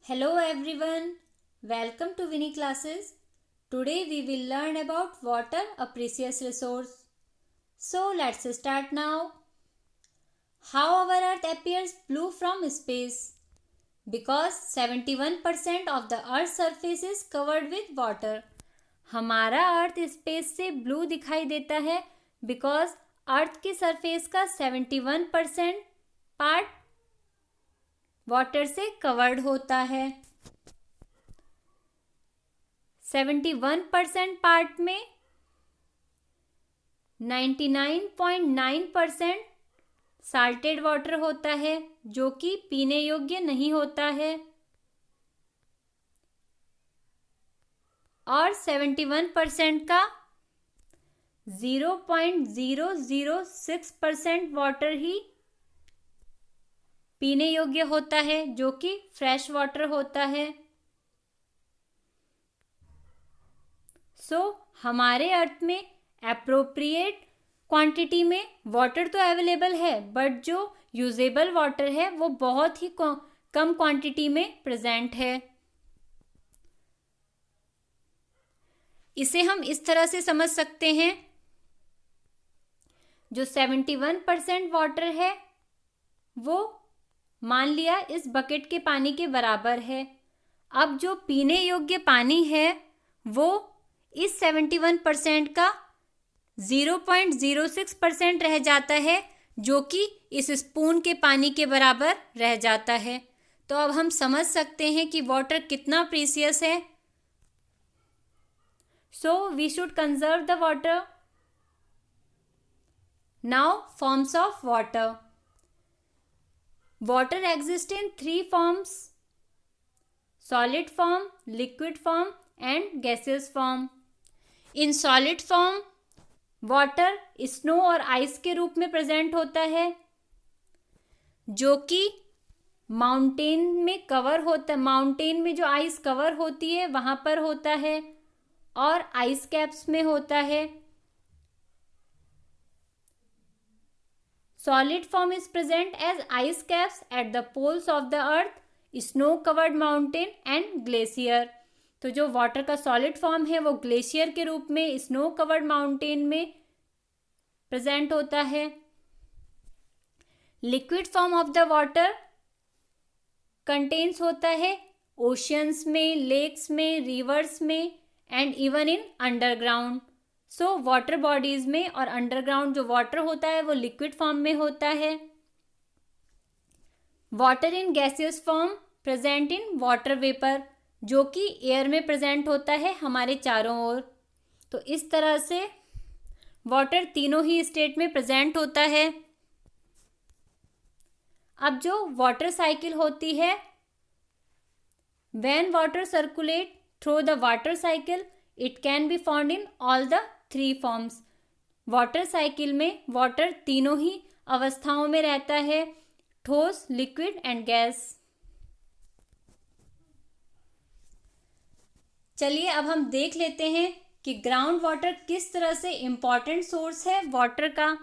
Hello everyone, welcome to Winnie classes. Today we will learn about water, a precious resource. So let's start now. How our earth appears blue from space? Because 71% of the earth's surface is covered with water. हमारा अर्थ space से blue दिखाई देता है because अर्थ के surface का 71% part water से covered होता है। 71% पार्ट में 99.9% साल्टेड वाटर होता है जो कि पीने योग्य नहीं होता है और 71% का 0.006% वाटर ही पीने योग्य होता है जो कि फ्रेश वाटर होता है। हमारे अर्थ में एप्रोप्रिएट क्वांटिटी में वाटर तो अवेलेबल है बट जो यूजेबल वाटर है वो बहुत ही कम क्वांटिटी में प्रेजेंट है। इसे हम इस तरह से समझ सकते हैं, जो 71% वाटर है वो मान लिया इस बकेट के पानी के बराबर है। अब जो पीने योग्य पानी है वो इस 71% का 0.06% रह जाता है जो कि इस स्पून के पानी के बराबर रह जाता है। तो अब हम समझ सकते हैं कि वाटर कितना प्रीसियस है। So we should conserve the water. Now forms of water. Water exists in three forms: solid form, liquid form and gaseous form. In solid form water snow और आइस के रूप में प्रेजेंट होता है जो कि माउंटेन में कवर होता है। माउंटेन में जो आइस कवर होती है वहां पर होता है और आइस कैप्स में होता है। Solid form is present as ice caps at the poles of the earth, snow covered mountain and glacier. तो जो वाटर का सॉलिड फॉर्म है वो ग्लेशियर के रूप में स्नो कवर्ड माउंटेन में प्रेजेंट होता है। Liquid form of the water contains होता है ओशियंस में, लेक्स में, रिवर्स में and even in underground. So water bodies में और अंडरग्राउंड जो वाटर होता है वो लिक्विड फॉर्म में होता है। Water in gaseous form present in water vapour जो कि एयर में प्रेजेंट होता है हमारे चारों ओर। तो इस तरह से वाटर तीनों ही स्टेट में प्रेजेंट होता है। अब जो वाटर साइकिल होती है, when water circulate through the water cycle it can be found in all the three forms. Water cycle में वाटर तीनों ही अवस्थाओं में रहता है, ठोस, लिक्विड एंड गैस। चलिए अब हम देख लेते हैं कि ग्राउंड वाटर किस तरह से इंपॉर्टेंट सोर्स है वाटर का।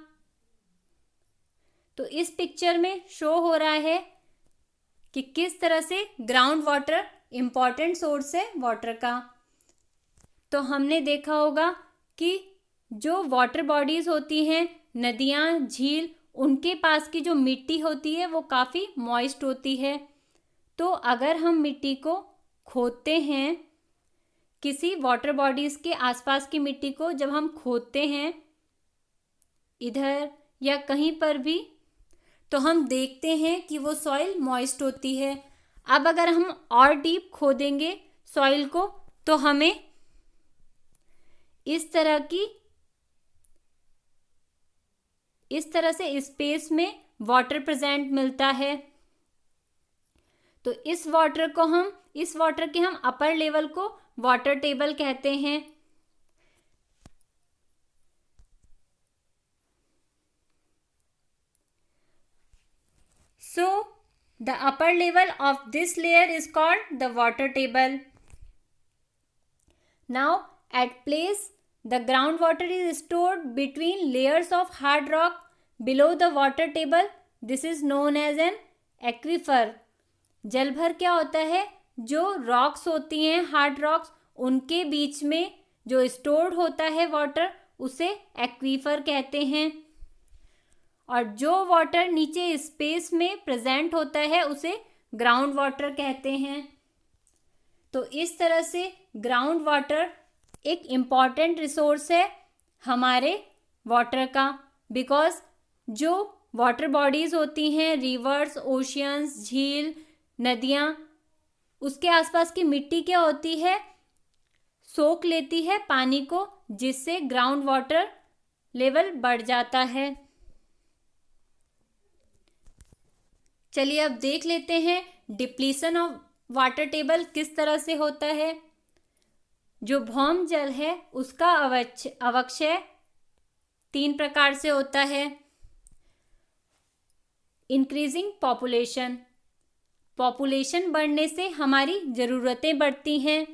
तो इस पिक्चर में शो हो रहा है कि किस तरह से ग्राउंड वाटर इंपॉर्टेंट सोर्स है वाटर का। तो हमने देखा होगा कि जो वाटर बॉडीज होती हैं, नदियाँ, झील, उनके पास की जो मिट्टी होती है वो काफ़ी मॉइस्ट होती है। तो अगर हम मिट्टी को खोदते हैं, किसी वाटर बॉडीज के आसपास की मिट्टी को जब हम खोदते हैं इधर या कहीं पर भी, तो हम देखते हैं कि वो सॉइल मॉइस्ट होती है। अब अगर हम और डीप खोदेंगे सॉइल को तो हमें इस तरह से स्पेस में वाटर प्रेजेंट मिलता है। तो इस वाटर के हम अपर लेवल को वाटर टेबल कहते हैं। So the upper level of this layer is called the water table. Now at place the groundwater is stored between layers of hard rock below the water table. This is known as an aquifer. जल भर क्या होता है? जो rocks होती हैं, hard rocks, उनके बीच में जो स्टोर्ड होता है वाटर, उसे एक्वीफर कहते हैं। और जो वाटर नीचे स्पेस में प्रेजेंट होता है उसे ग्राउंड वाटर कहते हैं। तो इस तरह से ग्राउंड वाटर एक इम्पॉर्टेंट रिसोर्स है हमारे वाटर का, बिकॉज जो वाटर बॉडीज होती हैं, रिवर्स, ओशियंस, झील, नदियाँ, उसके आसपास की मिट्टी क्या होती है, सोख लेती है पानी को, जिससे ग्राउंड वाटर लेवल बढ़ जाता है। चलिए अब देख लेते हैं डिप्लीशन ऑफ वाटर टेबल किस तरह से होता है। जो भौम जल है उसका अवक्षय 3 प्रकार से होता है। इंक्रीजिंग पॉपुलेशन, पॉपुलेशन बढ़ने से हमारी ज़रूरतें बढ़ती हैं।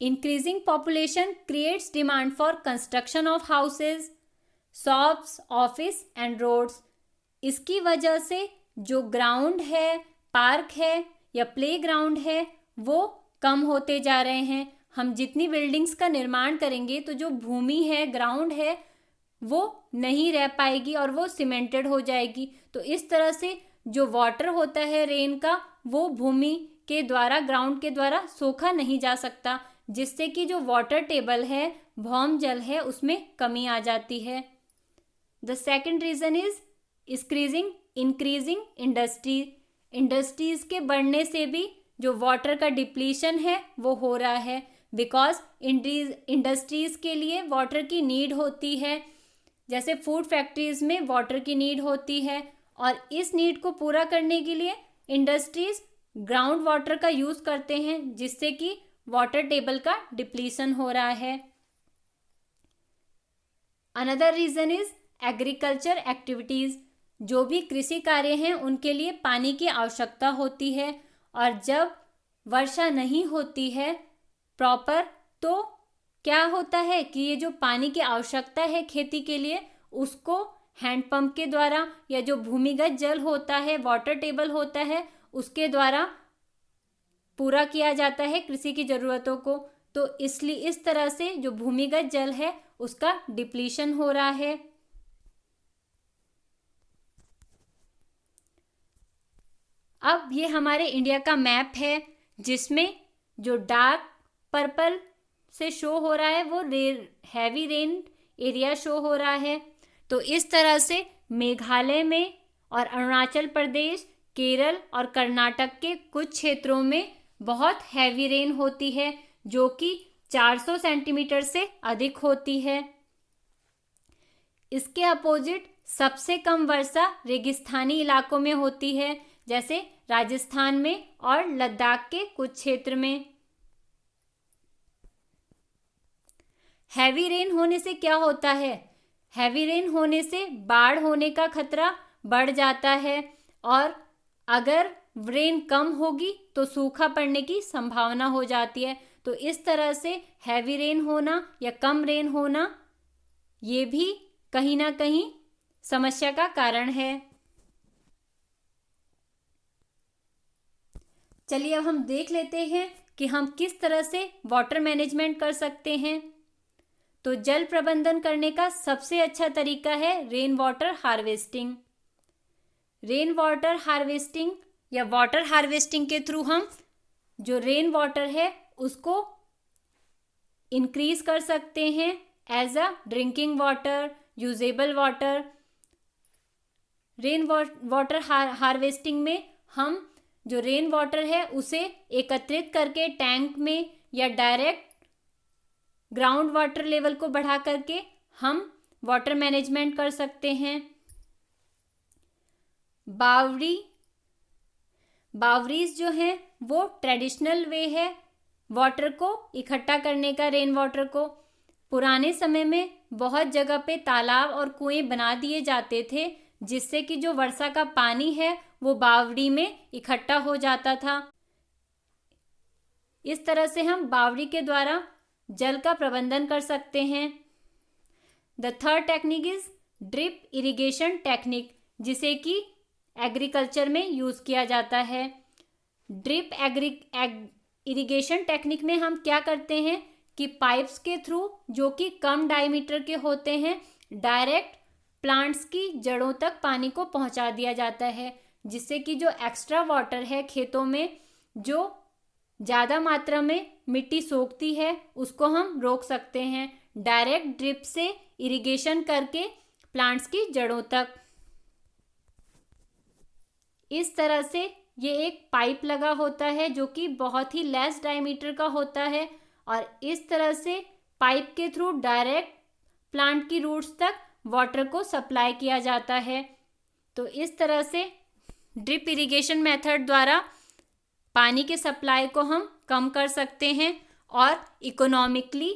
Increasing population creates demand for construction of houses, shops, office and roads. इसकी वजह से जो ग्राउंड है, पार्क है या प्ले ग्राउंड है, वो कम होते जा रहे हैं। हम जितनी बिल्डिंग्स का निर्माण करेंगे तो जो भूमि है, ग्राउंड है, वो नहीं रह पाएगी और वो सीमेंटेड हो जाएगी। तो इस तरह से जो वाटर होता है रेन का, वो भूमि के द्वारा, ग्राउंड के द्वारा सोखा नहीं जा सकता, जिससे कि जो वाटर टेबल है, भौम जल है, उसमें कमी आ जाती है। The second reason is increasing industries के बढ़ने से भी जो वाटर का डिप्लीशन है वो हो रहा है, बिकॉज इंडस्ट्रीज के लिए वाटर की नीड होती है। जैसे फूड फैक्ट्रीज में वाटर की नीड होती है, और इस नीड को पूरा करने के लिए इंडस्ट्रीज ग्राउंड वाटर का यूज करते हैं, जिससे कि वाटर टेबल का डिप्लीशन हो रहा है। Another reason is agriculture activities. जो भी कृषि कार्य हैं उनके लिए पानी की आवश्यकता होती है, और जब वर्षा नहीं होती है प्रॉपर, तो क्या होता है कि ये जो पानी की आवश्यकता है खेती के लिए, उसको हैंडपंप के द्वारा या जो भूमिगत जल होता है, वाटर टेबल होता है, उसके द्वारा पूरा किया जाता है कृषि की ज़रूरतों को। तो इसलिए इस तरह से जो भूमिगत जल है उसका डिप्लीशन हो रहा है। अब ये हमारे इंडिया का मैप है, जिसमें जो डार्क पर्पल से शो हो रहा है वो हैवी रेन एरिया शो हो रहा है। तो इस तरह से मेघालय में और अरुणाचल प्रदेश, केरल और कर्नाटक के कुछ क्षेत्रों में बहुत हैवी रेन होती है, जो कि 400 सेंटीमीटर से अधिक होती है। इसके अपोजिट सबसे कम वर्षा रेगिस्तानी इलाकों में होती है, जैसे राजस्थान में और लद्दाख के कुछ क्षेत्र में। हैवी रेन होने से क्या होता है? हैवी रेन होने से बाढ़ होने का खतरा बढ़ जाता है, और अगर रेन कम होगी तो सूखा पड़ने की संभावना हो जाती है। तो इस तरह से हैवी रेन होना या कम रेन होना, ये भी कहीं ना कहीं समस्या का कारण है। चलिए अब हम देख लेते हैं कि हम किस तरह से वाटर मैनेजमेंट कर सकते हैं। तो जल प्रबंधन करने का सबसे अच्छा तरीका है rain water harvesting. Rain water harvesting या वाटर हार्वेस्टिंग के थ्रू हम जो रेन वाटर है उसको इंक्रीज कर सकते हैं as a drinking water, usable water. Rain water harvesting में हम जो रेन वाटर है उसे एकत्रित करके टैंक में या डायरेक्ट ग्राउंड वाटर लेवल को बढ़ा करके हम वाटर मैनेजमेंट कर सकते हैं। बावरीज जो हैं वो ट्रेडिशनल वे है वाटर को इकट्ठा करने का, रेन वाटर को। पुराने समय में बहुत जगह पे तालाब और कुएं बना दिए जाते थे, जिससे कि जो वर्षा का पानी है वो बावड़ी में इकट्ठा हो जाता था। इस तरह से हम बावड़ी के द्वारा जल का प्रबंधन कर सकते हैं। The third technique is drip irrigation technique, जिसे कि एग्रीकल्चर में यूज़ किया जाता है। ड्रिप इरिगेशन टेक्निक में हम क्या करते हैं कि पाइप्स के थ्रू, जो कि कम डायमीटर के होते हैं, डायरेक्ट प्लांट्स की जड़ों तक पानी को पहुंचा दिया जाता है, जिससे कि जो एक्स्ट्रा वाटर है खेतों में, जो ज़्यादा मात्रा में मिट्टी सोखती है, उसको हम रोक सकते हैं डायरेक्ट ड्रिप से इरिगेशन करके प्लांट्स की जड़ों तक। इस तरह से ये एक पाइप लगा होता है जो कि बहुत ही लेस डायमीटर का होता है, और इस तरह से पाइप के थ्रू डायरेक्ट प्लांट की रूट्स तक वाटर को सप्लाई किया जाता है। तो इस तरह से ड्रिप इरिगेशन मेथड द्वारा पानी के सप्लाई को हम कम कर सकते हैं और इकोनॉमिकली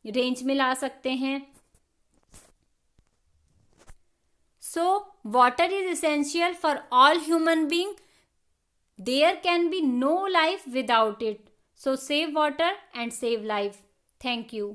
रेंज में ला सकते हैं। So, water is essential for all human being. There can be no life without it. So, save water and save life. Thank you.